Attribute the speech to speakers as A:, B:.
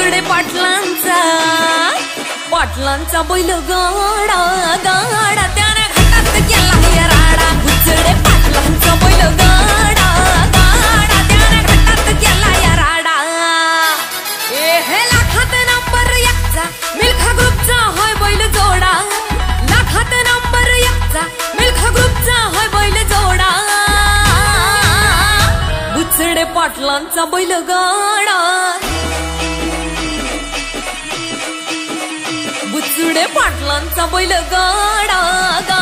A: बुचडे पाटलांचा बैल गाडा गाडा त्याने घाटात केला हे राडा। बुचडे पाटलांचा बैल गाडा गाडा त्याने घाटात केला या राडा। हे लाखात नंबर एकचा मिल्खा ग्रुपचा होय बैल जोडा। लाखात नंबर एकचा मिल्खा ग्रुपचा होय बैल जोडा। बुचडे पाटलांचा बैल गाडा बुचडे पाटलांचा बैल गाडा।